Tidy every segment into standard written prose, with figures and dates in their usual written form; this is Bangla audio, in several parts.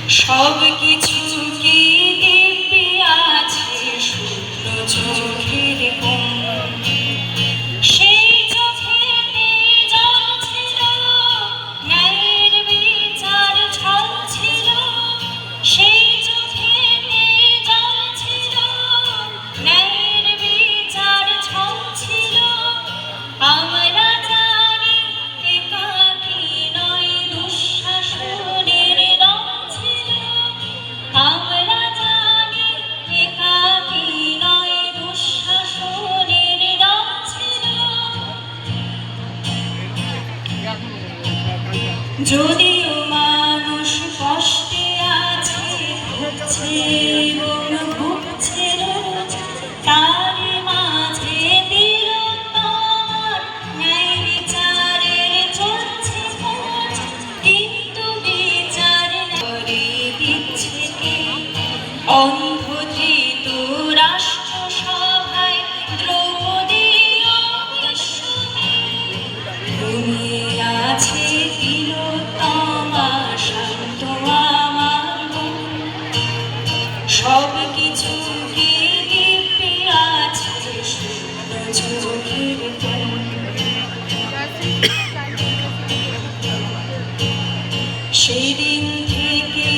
সব কিছু কি দিব্যি আছে শূন্য চোখের কোণ। সেই চোখেতে জল ছিল, ন্যায়ের বিচার ছল ছিল। সেই চোখেতে জল ছিল, ন্যায়ের বিচার ছল ছিল। আমরা জানি একাকী নয়, দুঃশাসনের রং ছিল। আমরা জানি একাকী নয়, দুঃশাসনের রং ছিল। যদিও মানুষ কষ্টে আছে, ভুগছে এবং ভুগছে রোজ, তার মাঝে তিলোত্তমার ন্যায় বিচারের চলছে খোঁজ। কিন্তু বিচার করে দিচ্ছে কে? অন্ধচিত রাষ্ট্রসভায় দ্রৌপদী ও বিশ্বকে ঘুমিয়ে আছে তিলোত্তমা, শান্ত আমার মন। সব কিছু কি দিব্যি আছে শূন্য চোখের কোণ। সেদিন থেকে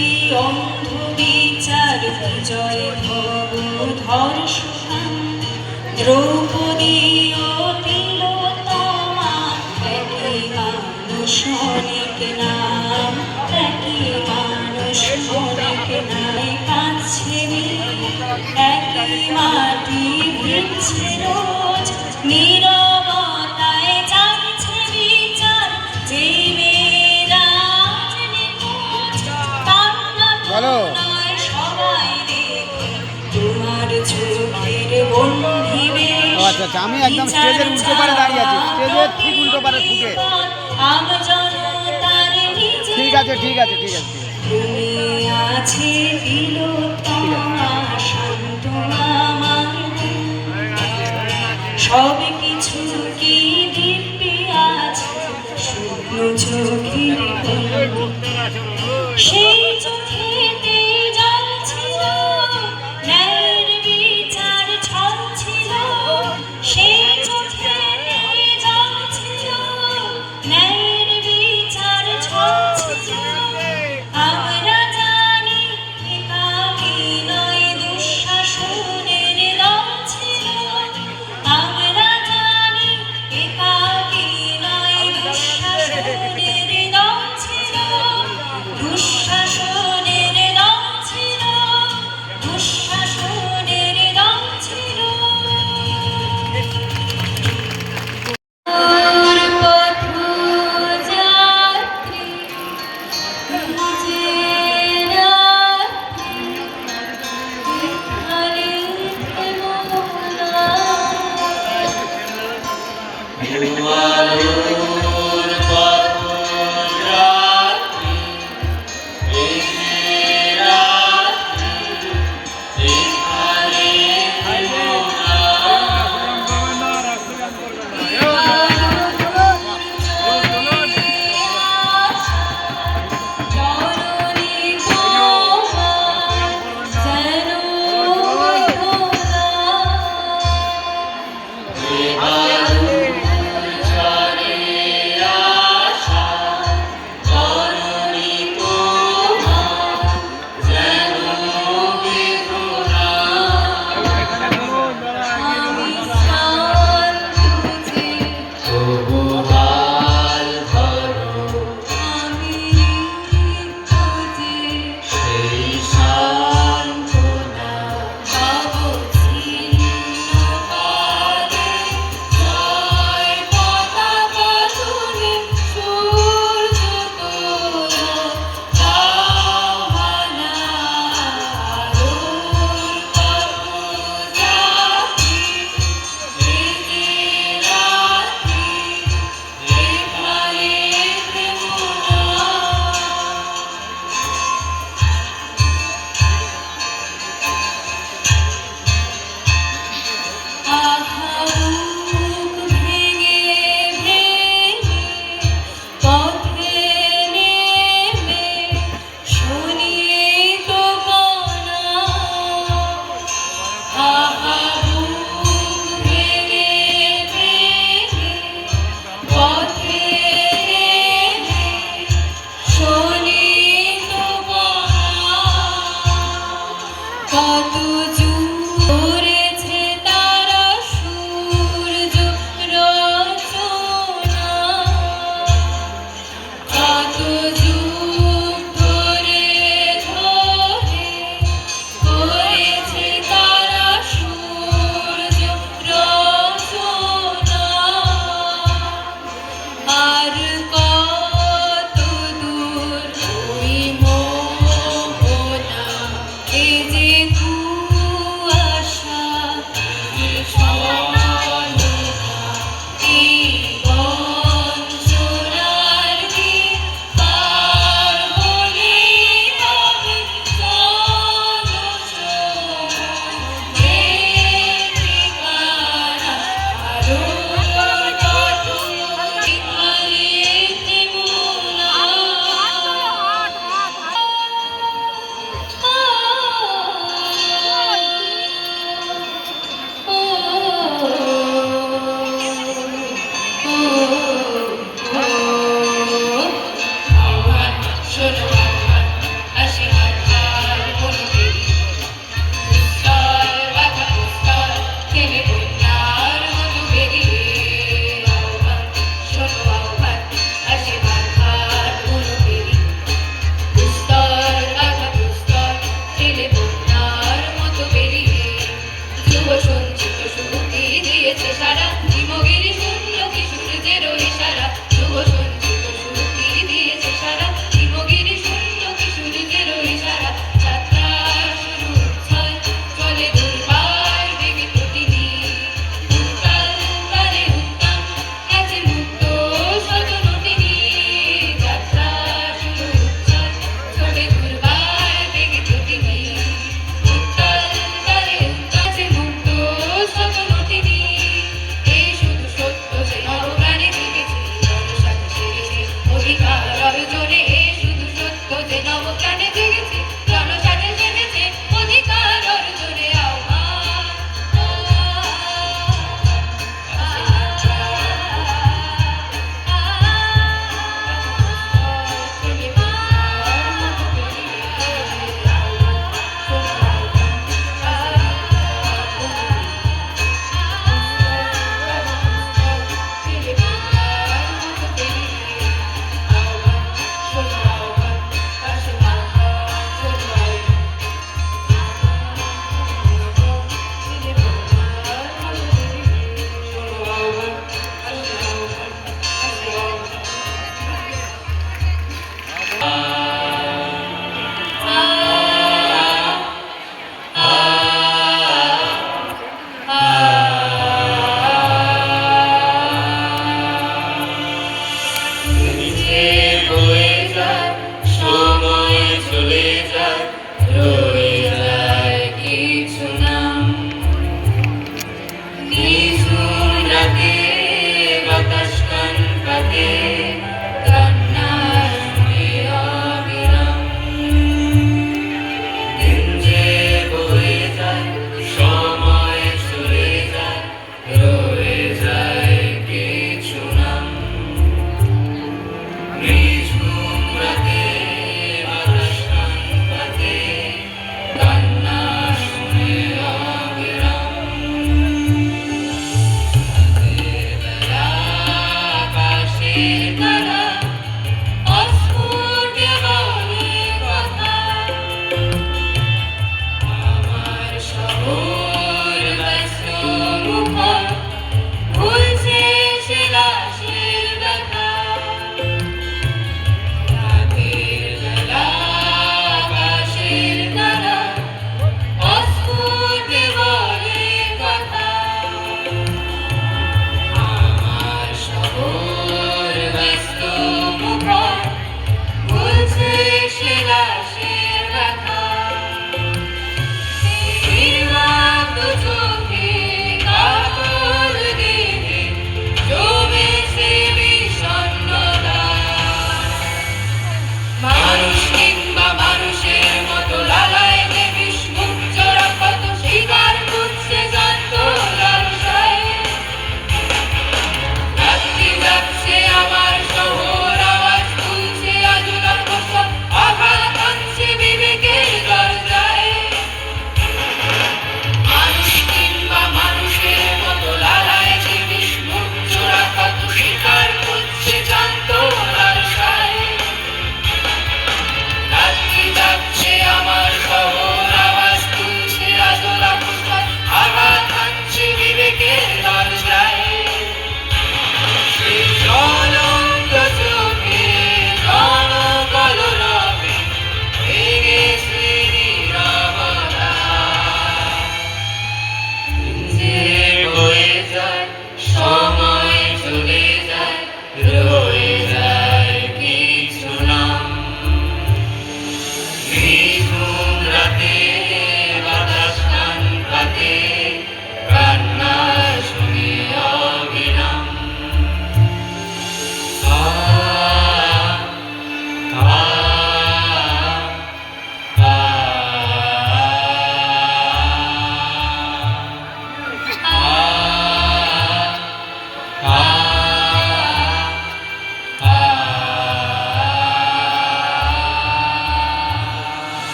অন্ধ বিচার বিজয় ভব ধর্ষণ। দ্রৌপদী ও তিলোত্তমা একই মানুষ অনেক নাম, একই মানুষ অনেক নামে কাঁদছে মেয়ে, একই মাটি ভিজছে রোজ। নীরবতায় চাইছে বিচার, যে মেয়েরা আজ নিখোঁজ। কান্না নয় সবাই দেখে তোমার চোখের বন্ধি। আচ্ছা আচ্ছা, আমি একদম স্টেজের উল্টো পারে দাঁড়িয়ে আছি, স্টেজের ঠিক উল্টো পারে ঢুকে। ঠিক আছে ঠিক আছে ঠিক আছে। আছে তিলোত্তমা, শান্ত আমার সব কিছু কি দিব্যি আছে শূন্য চোখের কোণ। সেই চোখেতে জল ছিল, ন্যায়ের বিচার ছল ছিল। সেই চোখেতে জল ছিল, ন্যায়ের বিচার ছল ছিল। আমরা জানি একাকী রয়ে যায় কিছু নাম। নিঝুম রাতে বাতাস কান পাতে, কান্না শুনে অবিরাম। দিন যে বয়ে যায়, সময় চলে যায়, রয়ে যায় কিছু নাম। নিঝুম রাতে বাতাস কান পাতে, কান্না শুনে অবিরাম। আকাশের তারা অস্ফুট বলে কথা, আমার শহর ব্যস্ত মুখর ভুলছে সে লাশের ব্যথা। রাতের বেলা আকাশের তারা অস্ফুট বলে কথা, আমার শহর ব্যস্ত মুখর ভুলছে সে লাশের ব্যথা। নির্বাক চোখে কাতর দেহে জমেছে বিষণ্ণতা। মানুষ কিংবা মানুষের মতো লালায় যে বিষ্ণুর চোরা কত শিকার করছে জানত লালসায়। রাত্রি যাচ্ছে আমার শহর, আওয়াজ তুলছে আজুলা প্রসব, আঘাত আনছে বিবেকের দরজায়। মানুষ কিংবা মানুষের মতো লালায় যে বিষ্ণুর চোরা কত শিকার করছে জানত লালসায়। রাত্রি যাচ্ছে আমার শহর, আওয়াজ তুলছে আজলা প্রসব, আঘাত আনছে বিবেকের দরজায়। সেই জ্বলন্ত চোখে জনকলরবে ভেঙেছে নীরবতা। যে বয়ে যায়, সময় চলে যায়, রয়ে যায় কিছু নাম। নিঝুম রাতে বাতাস কান পাতে, কান্না শুনে অবিরাম। আ আ আ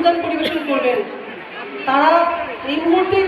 গান পরিবেশন করবেন। তারা এই মুহূর্তে